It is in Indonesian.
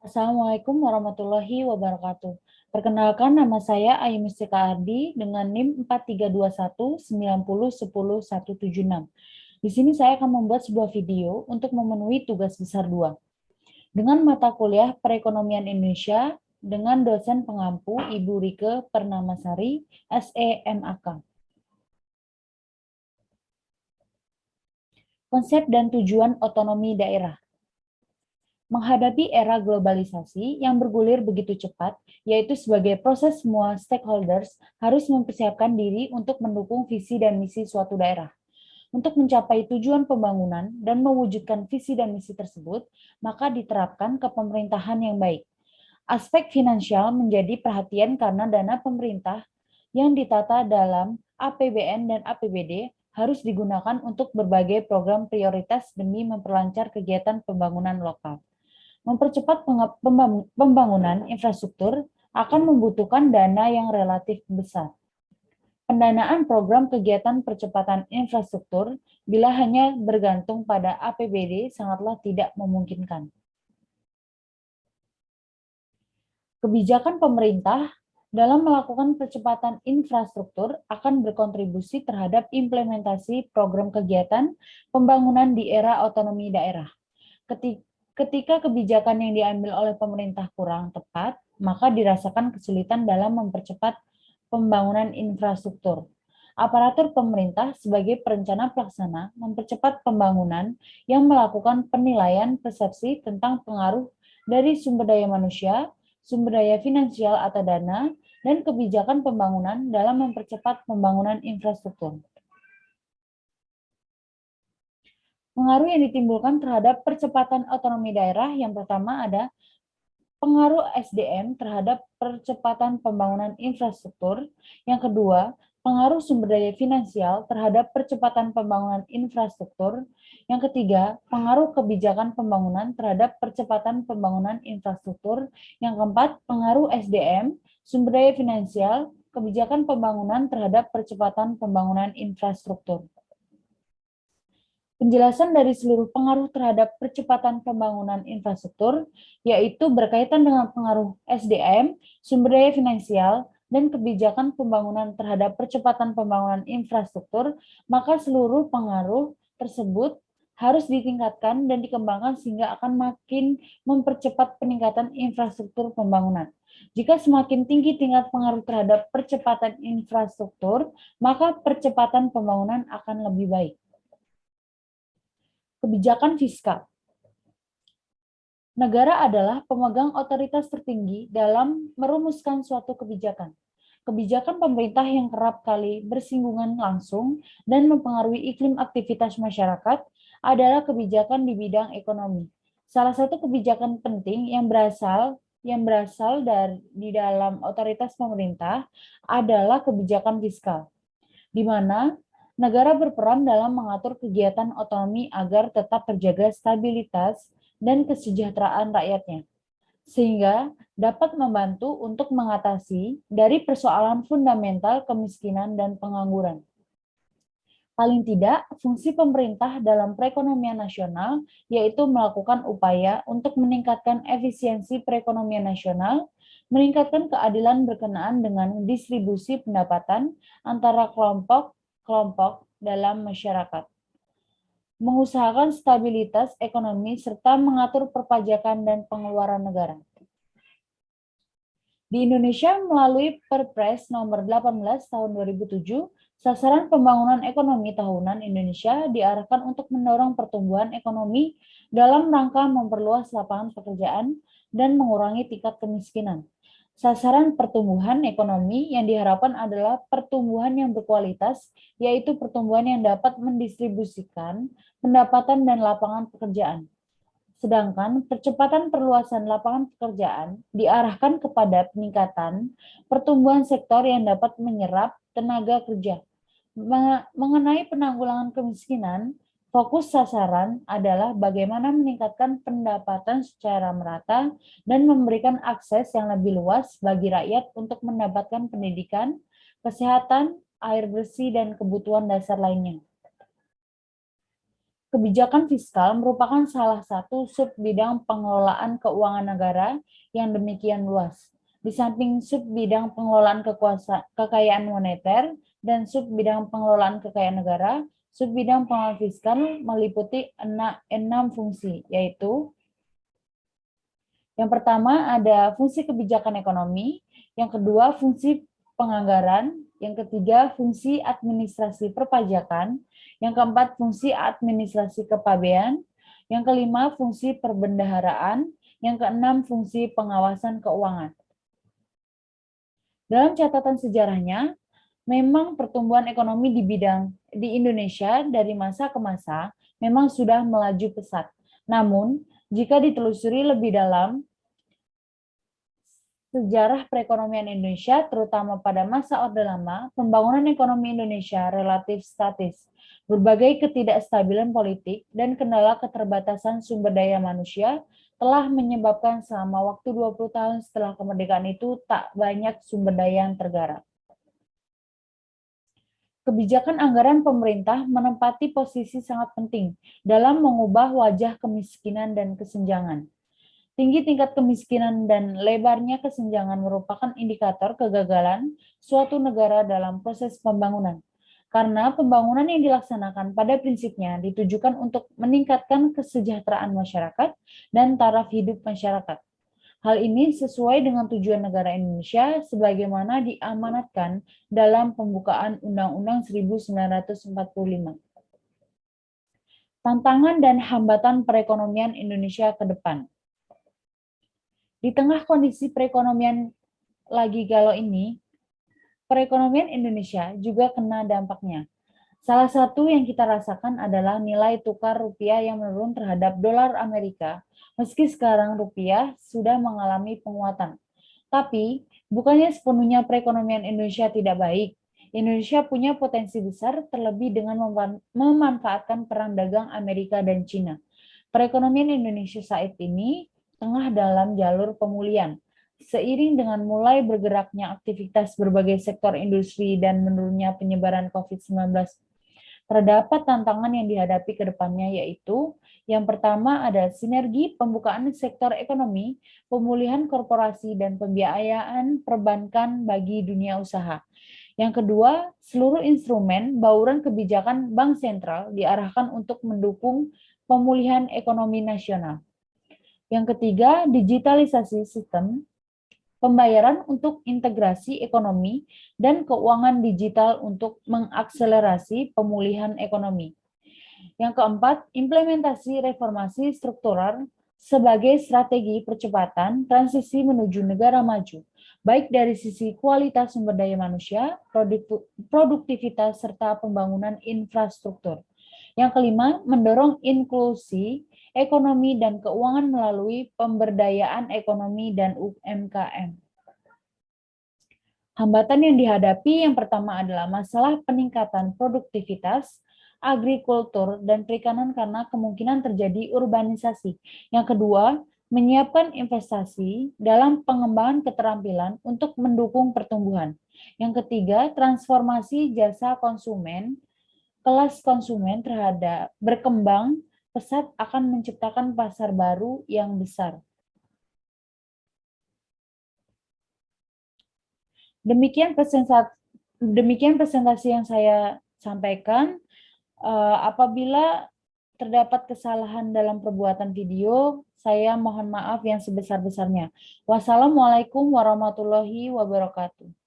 Assalamualaikum warahmatullahi wabarakatuh. Perkenalkan, nama saya Ayu Mustika Ardi dengan NIM 432190100176. Di sini saya akan membuat sebuah video untuk memenuhi tugas besar 2 dengan mata kuliah Perekonomian Indonesia dengan dosen pengampu Ibu Rike Pernamasari, SEMAK. Konsep dan tujuan otonomi daerah. Menghadapi era globalisasi yang bergulir begitu cepat, yaitu sebagai proses semua stakeholders harus mempersiapkan diri untuk mendukung visi dan misi suatu daerah. Untuk mencapai tujuan pembangunan dan mewujudkan visi dan misi tersebut, maka diterapkan kepemerintahan yang baik. Aspek finansial menjadi perhatian karena dana pemerintah yang ditata dalam APBN dan APBD harus digunakan untuk berbagai program prioritas demi memperlancar kegiatan pembangunan lokal. Mempercepat pembangunan infrastruktur akan membutuhkan dana yang relatif besar. Pendanaan program kegiatan percepatan infrastruktur bila hanya bergantung pada APBD sangatlah tidak memungkinkan. Kebijakan pemerintah dalam melakukan percepatan infrastruktur akan berkontribusi terhadap implementasi program kegiatan pembangunan di era otonomi daerah. Ketika kebijakan yang diambil oleh pemerintah kurang tepat, maka dirasakan kesulitan dalam mempercepat pembangunan infrastruktur. Aparatur pemerintah sebagai perencana pelaksana mempercepat pembangunan yang melakukan penilaian persepsi tentang pengaruh dari sumber daya manusia, sumber daya finansial atau dana, dan kebijakan pembangunan dalam mempercepat pembangunan infrastruktur. Pengaruh yang ditimbulkan terhadap percepatan otonomi daerah yang pertama ada pengaruh SDM terhadap percepatan pembangunan infrastruktur. Yang kedua, pengaruh sumber daya finansial terhadap percepatan pembangunan infrastruktur. Yang ketiga, pengaruh kebijakan pembangunan terhadap percepatan pembangunan infrastruktur. Yang keempat, pengaruh SDM, sumber daya finansial, kebijakan pembangunan terhadap percepatan pembangunan infrastruktur. Penjelasan dari seluruh pengaruh terhadap percepatan pembangunan infrastruktur, yaitu berkaitan dengan pengaruh SDM, sumber daya finansial, dan kebijakan pembangunan terhadap percepatan pembangunan infrastruktur, maka seluruh pengaruh tersebut harus ditingkatkan dan dikembangkan sehingga akan makin mempercepat peningkatan infrastruktur pembangunan. Jika semakin tinggi tingkat pengaruh terhadap percepatan infrastruktur, maka percepatan pembangunan akan lebih baik. Kebijakan fiskal. Negara adalah pemegang otoritas tertinggi dalam merumuskan suatu kebijakan. Kebijakan pemerintah yang kerap kali bersinggungan langsung dan mempengaruhi iklim aktivitas masyarakat adalah kebijakan di bidang ekonomi. Salah satu kebijakan penting yang berasal di dalam otoritas pemerintah adalah kebijakan fiskal, di mana negara berperan dalam mengatur kegiatan otonomi agar tetap terjaga stabilitas dan kesejahteraan rakyatnya, sehingga dapat membantu untuk mengatasi dari persoalan fundamental kemiskinan dan pengangguran. Paling tidak, fungsi pemerintah dalam perekonomian nasional yaitu melakukan upaya untuk meningkatkan efisiensi perekonomian nasional, meningkatkan keadilan berkenaan dengan distribusi pendapatan antara kelompok dalam masyarakat, mengusahakan stabilitas ekonomi, serta mengatur perpajakan dan pengeluaran negara. Di Indonesia, melalui Perpres nomor 18 tahun 2007, sasaran pembangunan ekonomi tahunan Indonesia diarahkan untuk mendorong pertumbuhan ekonomi dalam rangka memperluas lapangan pekerjaan dan mengurangi tingkat kemiskinan. Sasaran pertumbuhan ekonomi yang diharapkan adalah pertumbuhan yang berkualitas, yaitu pertumbuhan yang dapat mendistribusikan pendapatan dan lapangan pekerjaan. Sedangkan percepatan perluasan lapangan pekerjaan diarahkan kepada peningkatan pertumbuhan sektor yang dapat menyerap tenaga kerja. Mengenai penanggulangan kemiskinan, fokus sasaran adalah bagaimana meningkatkan pendapatan secara merata dan memberikan akses yang lebih luas bagi rakyat untuk mendapatkan pendidikan, kesehatan, air bersih, dan kebutuhan dasar lainnya. Kebijakan fiskal merupakan salah satu subbidang pengelolaan keuangan negara yang demikian luas. Di samping subbidang pengelolaan kekayaan moneter dan subbidang pengelolaan kekayaan negara, subbidang pengelolaan fiskal meliputi enam fungsi, yaitu yang pertama ada fungsi kebijakan ekonomi, yang kedua fungsi penganggaran, yang ketiga fungsi administrasi perpajakan, yang keempat fungsi administrasi kepabean, yang kelima fungsi perbendaharaan, yang keenam fungsi pengawasan keuangan. Dalam catatan sejarahnya, memang pertumbuhan ekonomi di Indonesia dari masa ke masa memang sudah melaju pesat. Namun, jika ditelusuri lebih dalam, sejarah perekonomian Indonesia, terutama pada masa Orde Lama, pembangunan ekonomi Indonesia relatif statis. Berbagai ketidakstabilan politik dan kendala keterbatasan sumber daya manusia telah menyebabkan selama waktu 20 tahun setelah kemerdekaan itu tak banyak sumber daya yang tergarap. Kebijakan anggaran pemerintah menempati posisi sangat penting dalam mengubah wajah kemiskinan dan kesenjangan. Tinggi tingkat kemiskinan dan lebarnya kesenjangan merupakan indikator kegagalan suatu negara dalam proses pembangunan. Karena pembangunan yang dilaksanakan pada prinsipnya ditujukan untuk meningkatkan kesejahteraan masyarakat dan taraf hidup masyarakat. Hal ini sesuai dengan tujuan negara Indonesia sebagaimana diamanatkan dalam pembukaan Undang-Undang 1945. Tantangan dan hambatan perekonomian Indonesia ke depan. Di tengah kondisi perekonomian lagi galau ini, perekonomian Indonesia juga kena dampaknya. Salah satu yang kita rasakan adalah nilai tukar rupiah yang menurun terhadap dolar Amerika, meski sekarang rupiah sudah mengalami penguatan. Tapi, bukannya sepenuhnya perekonomian Indonesia tidak baik. Indonesia punya potensi besar terlebih dengan memanfaatkan perang dagang Amerika dan Cina. Perekonomian Indonesia saat ini tengah dalam jalur pemulihan. Seiring dengan mulai bergeraknya aktivitas berbagai sektor industri dan menurunnya penyebaran COVID-19, terdapat tantangan yang dihadapi ke depannya, yaitu yang pertama ada sinergi pembukaan sektor ekonomi, pemulihan korporasi, dan pembiayaan perbankan bagi dunia usaha. Yang kedua, seluruh instrumen bauran kebijakan bank sentral diarahkan untuk mendukung pemulihan ekonomi nasional. Yang ketiga, digitalisasi sistem pembayaran untuk integrasi ekonomi dan keuangan digital untuk mengakselerasi pemulihan ekonomi. Yang keempat, implementasi reformasi struktural sebagai strategi percepatan transisi menuju negara maju, baik dari sisi kualitas sumber daya manusia, produktivitas, serta pembangunan infrastruktur. Yang kelima, mendorong inklusi ekonomi dan keuangan melalui pemberdayaan ekonomi dan UMKM. Hambatan yang dihadapi yang pertama adalah masalah peningkatan produktivitas, agrikultur, dan perikanan karena kemungkinan terjadi urbanisasi. Yang kedua, menyiapkan investasi dalam pengembangan keterampilan untuk mendukung pertumbuhan. Yang ketiga, transformasi jasa konsumen, kelas konsumen terhadap berkembang pesat akan menciptakan pasar baru yang besar. Demikian presentasi yang saya sampaikan. Apabila terdapat kesalahan dalam perbuatan video, saya mohon maaf yang sebesar-besarnya. Wassalamualaikum warahmatullahi wabarakatuh.